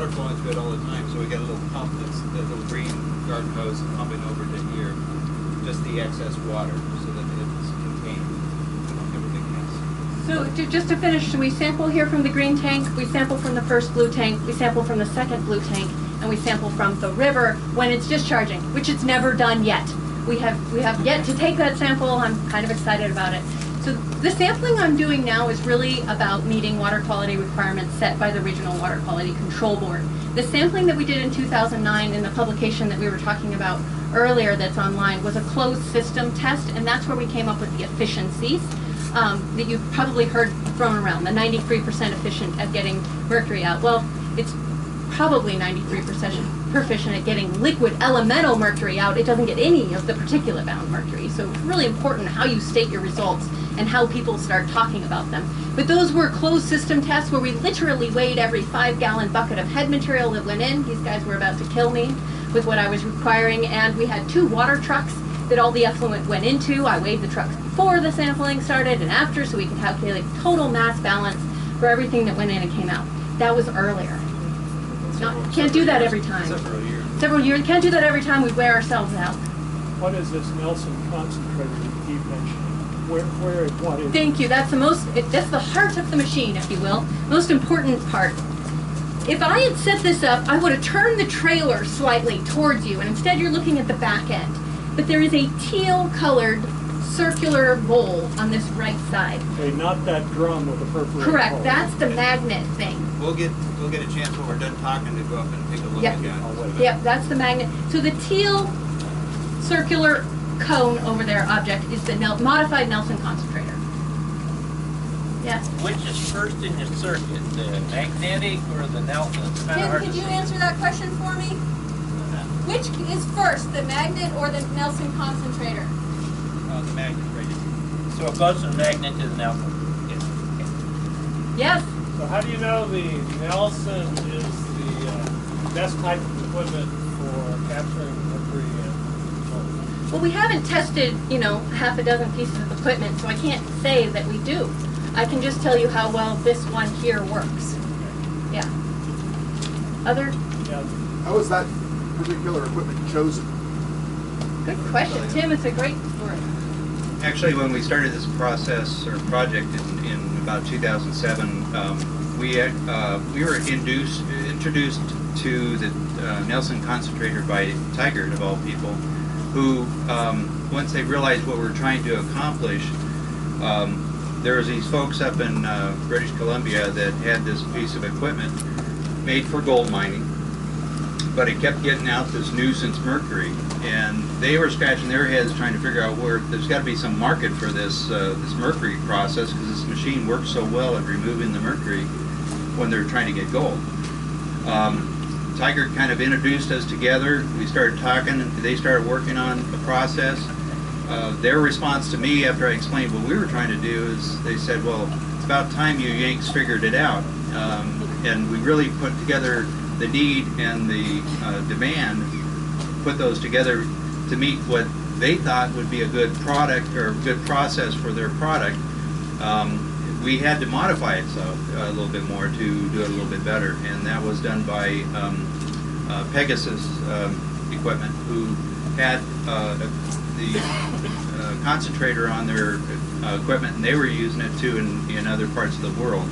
water flowing through it all the time, so we got a little pump that's a little green garden hose pumping over to here, just the excess water, so that it's contained. We don't have a big mess. So just to finish, so we sample here from the green tank, we sample from the first blue tank, we sample from the second blue tank, and we sample from the river when it's discharging, which it's never done yet. We have yet to take that sample. I'm kind of excited about it. So the sampling I'm doing now is really about meeting water quality requirements set by the Regional Water Quality Control Board. The sampling that we did in 2009 in the publication that we were talking about earlier that's online was a closed system test, and that's where we came up with the efficiencies that you've probably heard thrown around, the 93% efficient at getting mercury out. Well, it's probably 93% proficient at getting liquid elemental mercury out. It doesn't get any of the particulate bound mercury. So it's really important how you state your results and how people start talking about them. But those were closed system tests where we literally weighed every 5-gallon bucket of head material that went in. These guys were about to kill me with what I was requiring, and we had 2 water trucks that all the effluent went into. I weighed the trucks before the sampling started and after, so we could calculate total mass balance for everything that went in and came out. That was earlier. Can't do that every time. Several years. Can't do that every time we wear ourselves out. What is this Nelson concentrator you keep mentioning? What is Thank you. That's that's the heart of the machine, if you will. Most important part. If I had set this up, I would have turned the trailer slightly towards you, and instead you're looking at the back end. But there is a teal-colored circular bowl on this right side. Okay, not that drum with the perforated Correct. hole. That's the magnet thing. We'll get a chance when we're done talking to go up and take a look Yep. at that. Yep, that's the magnet. So the teal circular cone over there object is the modified Nelson concentrator. Yes. Which is first in the circuit, the magnetic or the Nelson? It's kind of hard to Could you say. answer that question for me? Which is first, the magnet or the Nelson concentrator? The magnet right here. So it goes from the magnet to the Nelson. Yes. So how do you know the Nelson is the best type of equipment for capturing mercury and sulfur? Well, we haven't tested, half a dozen pieces of equipment, so I can't say that we do. I can just tell you how well this one here works. Yeah. Other? Yeah. How is that particular equipment chosen? Good question, Tim. It's a great story. Actually, when we started this process or project in about 2007, we were introduced to the Nelson concentrator by Tigard, of all people, who, once they realized what we were trying to accomplish, there was these folks up in British Columbia that had this piece of equipment made for gold mining, but it kept getting out this nuisance mercury, and they were scratching their heads trying to figure out where there's got to be some market for this this mercury process, because this machine works so well at removing the mercury when they're trying to get gold. Tiger kind of introduced us together. We started talking, and they started working on the process. Their response to me after I explained what we were trying to do is they said, well, it's about time you Yanks figured it out. And we really put together the need and the demand, put those together to meet what they thought would be a good product or a good process for their product. We had to modify it a little bit more to do it a little bit better, and that was done by Pegasus equipment, who had the concentrator on their equipment, and they were using it too in other parts of the world.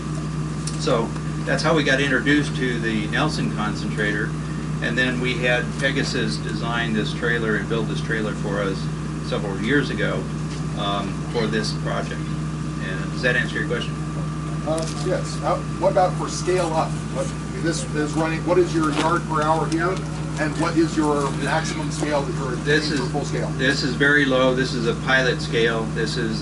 So that's how we got introduced to the Nelson concentrator, and then we had Pegasus design this trailer and build this trailer for us several years ago for this project. And does that answer your question? Yes. What about for scale up? This is running. What is your yard per hour here, and what is your maximum scale that you're aiming for full scale? This is very low. This is a pilot scale. This is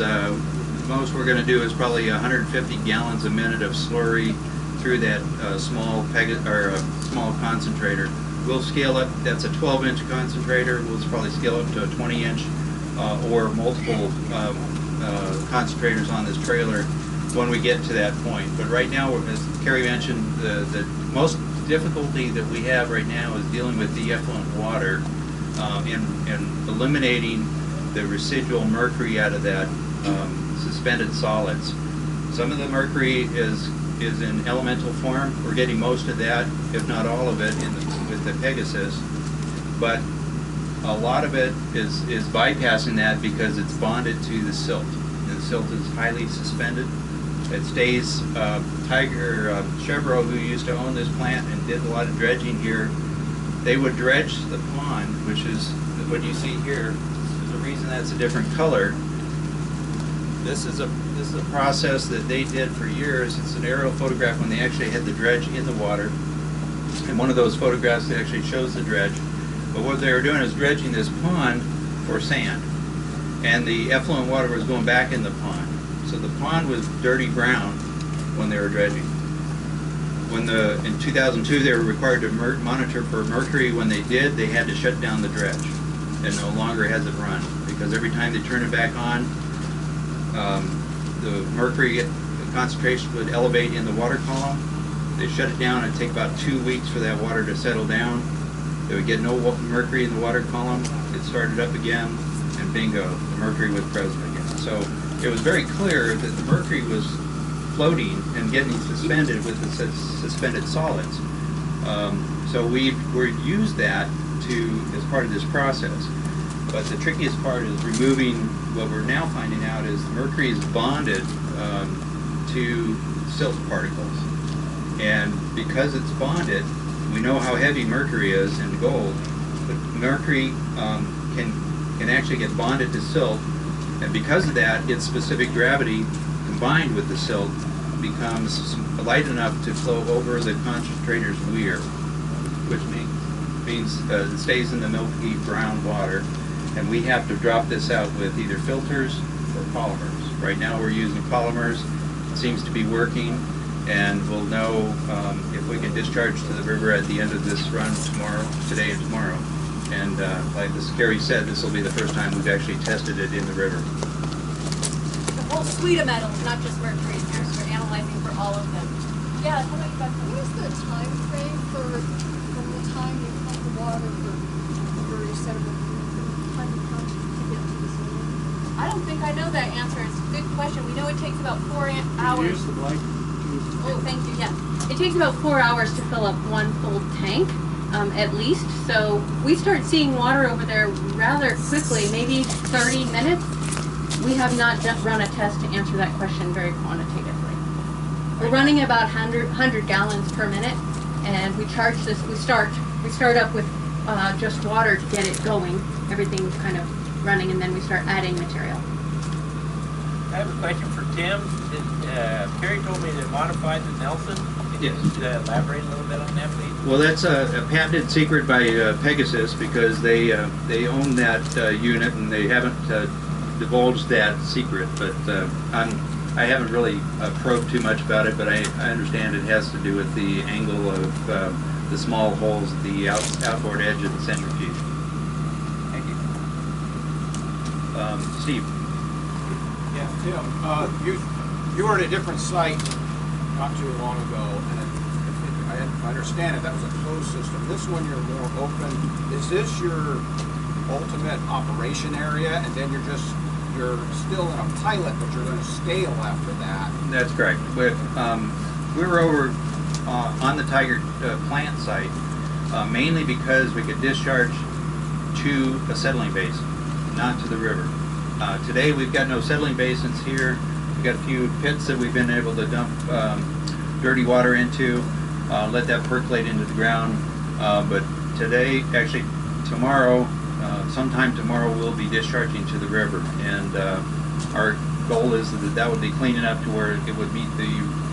most we're going to do is probably 150 gallons a minute of slurry through that small small concentrator. We'll scale up. That's a 12-inch concentrator. We'll probably scale up to a 20-inch or multiple concentrators on this trailer when we get to that point. But right now, as Carrie mentioned, the most difficulty that we have right now is dealing with the effluent water and eliminating the residual mercury out of that suspended solids. Some of the mercury is is in elemental form. We're getting most of that, if not all of it, with the Pegasus. But a lot of it is bypassing that because it's bonded to the silt. And the silt is highly suspended. It stays, Chevrolet, who used to own this plant and did a lot of dredging here, they would dredge the pond, which is what you see here. There's a reason that's a different color. This is a process that they did for years. It's an aerial photograph when they actually had the dredge in the water. And one of those photographs that actually shows the dredge. But what they were doing is dredging this pond for sand. And the effluent water was going back in the pond. So the pond was dirty brown when they were dredging. In 2002 they were required to monitor for mercury. When they did, they had to shut down the dredge. And no longer has it run. Because every time they turn it back on, the mercury concentration would elevate in the water column. They shut it down. It'd take about 2 weeks for that water to settle down. They would get no mercury in the water column. It started up again, and bingo, the mercury was present again. So it was very clear that the mercury was floating and getting suspended with the suspended solids. So we've used that as part of this process. But the trickiest part is removing. What we're now finding out is the mercury is bonded to silt particles, and because it's bonded, we know how heavy mercury is in gold. But mercury can actually get bonded to silt, and because of that, its specific gravity combined with the silt becomes light enough to flow over the concentrator's weir, which means it stays in the milky brown water. And we have to drop this out with either filters or polymers. Right now we're using polymers. It seems to be working, and we'll know if we can discharge to the river at the end of this run today and tomorrow. And like Gary said, this will be the first time we've actually tested it in the river. The whole suite of metals, not just mercury. We're analyzing for all of them. Yeah, how about you guys? What is the time frame from the time you pump the water for your sediment? I don't think I know that answer. It's a good question. We know it takes about 4 hours. Use the blank. Oh, thank you. Yeah, it takes about 4 hours to fill up one full tank, at least. So we start seeing water over there rather quickly, maybe 30 minutes. We have not run a test to answer that question very quantitatively. We're running about 100 gallons per minute, and we charge this. We start up with just water to get it going. Everything's kind of running, and then we start adding material. I have a question for Tim. Kerry told me they modified the Nelson. Can you Yes. elaborate a little bit on that, please? Well, that's a patented secret by Pegasus, because they own that unit, and they haven't divulged that secret. But I haven't really probed too much about it, but I understand it has to do with the angle of the small holes at the outboard edge of the centrifuge. Thank you. Steve. Yeah, Tim, you were at a different site not too long ago, and I understand it, that was a closed system. This one you're more open. Is this your ultimate operation area, and then you're still in a pilot, but you're going to scale after that? That's correct. We were over on the Tiger plant site mainly because we could discharge to a settling basin, not to the river. Today we've got no settling basins here. We've got a few pits that we've been able to dump dirty water into, let that percolate into the ground. But today, actually tomorrow, sometime tomorrow, we'll be discharging to the river. And our goal is that would be clean enough to where it would meet the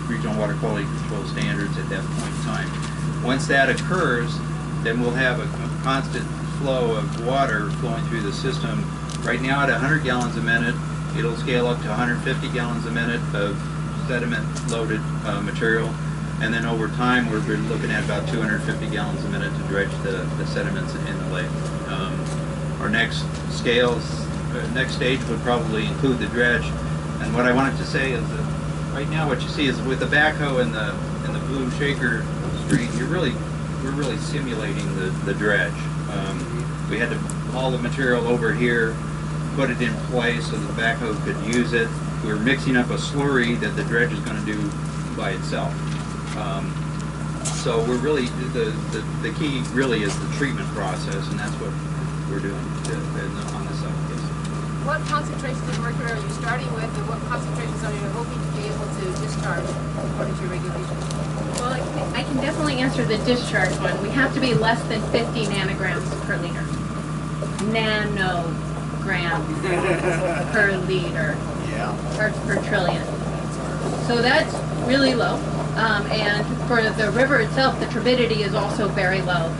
regional water quality control standards at that point in time. Once that occurs, then we'll have a constant flow of water flowing through the system. Right now at 100 gallons a minute, it'll scale up to 150 gallons a minute of sediment-loaded material. And then over time, we're looking at about 250 gallons a minute to dredge the sediments in the lake. Our next stage would probably include the dredge. And what I wanted to say is that right now what you see is with the backhoe and the boom shaker screen, we're really simulating the dredge. We had to haul the material over here, put it in place so the backhoe could use it. We're mixing up a slurry that the dredge is going to do by itself. So we're really, the key really is the treatment process, and that's what we're doing on this site. Yes. What concentrations of mercury are you starting with, and what concentrations are you hoping to be able to discharge according to your regulations? Well, I can definitely answer the discharge one. We have to be less than 50 nanograms per liter. Nanograms per liter. Yeah. Parts per trillion. So that's really low. And for the river itself, the turbidity is also very low.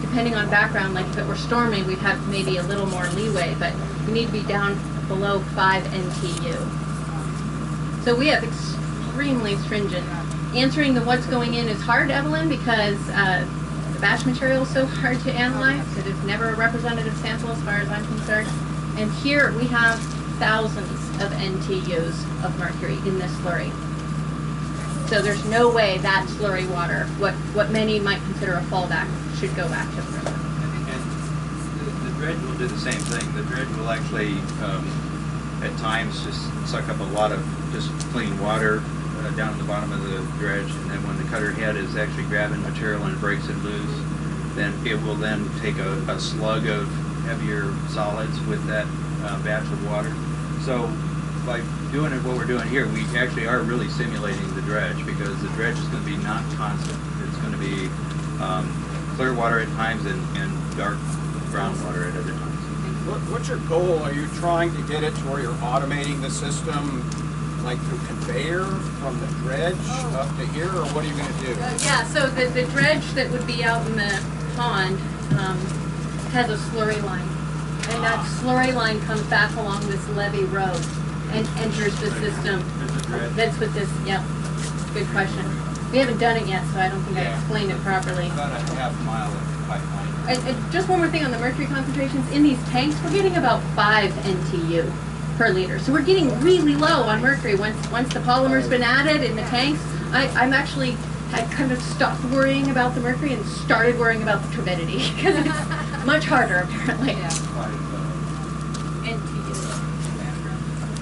Depending on background, like if it were storming, we'd have maybe a little more leeway, but we need to be down below 5 NTU. So we have extremely stringent. Answering the what's going in is hard, Evelyn, because the batch material is so hard to analyze. It is never a representative sample as far as I'm concerned. And here we have thousands of NTUs of mercury in this slurry. So there's no way that slurry water, what many might consider a fallback, should go back to the river. And the dredge will do the same thing. The dredge will actually, at times, just suck up a lot of just clean water down at the bottom of the dredge, and then when the cutter head is actually grabbing material and breaks it loose, then it will then take a slug of heavier solids with that batch of water. So by doing it, what we're doing here, we actually are really simulating the dredge, because the dredge is going to be not constant. It's going to be clear water at times and dark brown water at other times. What's your goal? Are you trying to get it to where you're automating the system, like through conveyor from the dredge up to here, or what are you going to do? Yeah, so the dredge that would be out in the pond has a slurry line. And that slurry line comes back along this levee road and enters the system. That's what this, yeah, good question. We haven't done it yet, so I don't think I explained it properly. About a half mile of pipeline. And just one more thing on the mercury concentrations. In these tanks, we're getting about 5 NTU per liter. So we're getting really low on mercury. Once the polymer's been added in the tanks, I'm actually had kind of stopped worrying about the mercury and started worrying about the turbidity, because it's much harder apparently. NTU.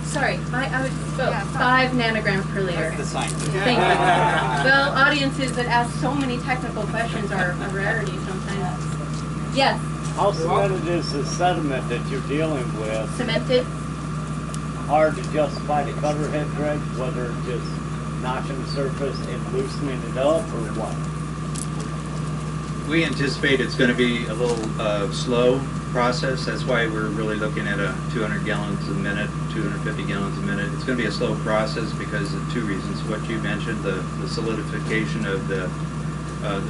Sorry, I would spoke 5 nanograms per liter. That's the scientific. Thank you. Well, audiences that ask so many technical questions are a rarity sometimes. Yes, How cemented is the sediment that you're dealing with? cemented. Hard to justify the cutter head dredge, whether it's just notching the surface and loosening it up, or what? We anticipate it's going to be a little slow process. That's why we're really looking at a 200 gallons a minute, 250 gallons a minute. It's going to be a slow process because of 2 reasons. What you mentioned, the solidification of the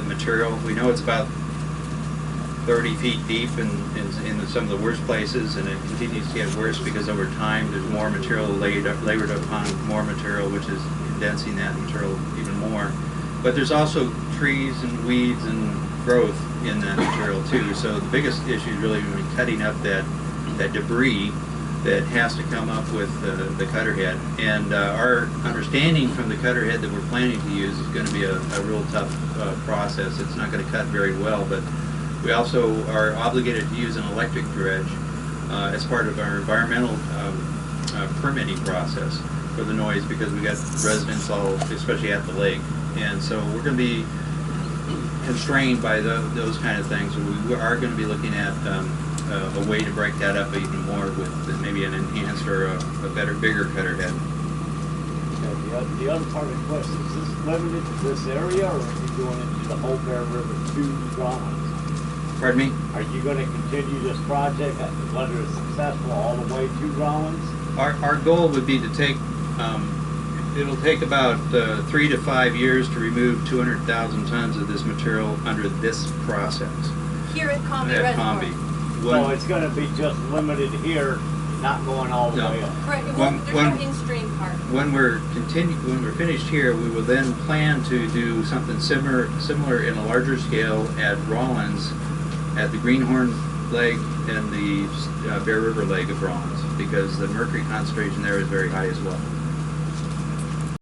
material. We know it's about 30 feet deep in some of the worst places, and it continues to get worse because over time there's more material layered upon more material, which is condensing that material even more. But there's also trees and weeds and growth in that material too. So the biggest issue is really when cutting up that debris that has to come up with the cutter head. And our understanding from the cutter head that we're planning to use is going to be a real tough process. It's not going to cut very well, but we also are obligated to use an electric dredge as part of our environmental permitting process for the noise, because we got residents all, especially at the lake, and so we're going to be constrained by those kind of things. We are going to be looking at a way to break that up even more with maybe an enhanced or a better, bigger cutter head. Okay, the other part of the question, is this limited to this area, or are you going into the whole Bear River 2 drawings? Pardon me? Are you going to continue this project, whether it's successful, all the way to Rollins? Our goal would be to take, it'll take about 3 to 5 years to remove 200,000 tons of this material under this process. Here at Combie At Reservoir. Combie. So it's going to be just limited here, not going all the No. way up? Correct. It One- won't, there's one- no in-stream part. When we're finished here, we will then plan to do something similar in a larger scale at Rollins, at the Greenhorn leg and the Bear River leg of Rollins, because the mercury concentration there is very high as well.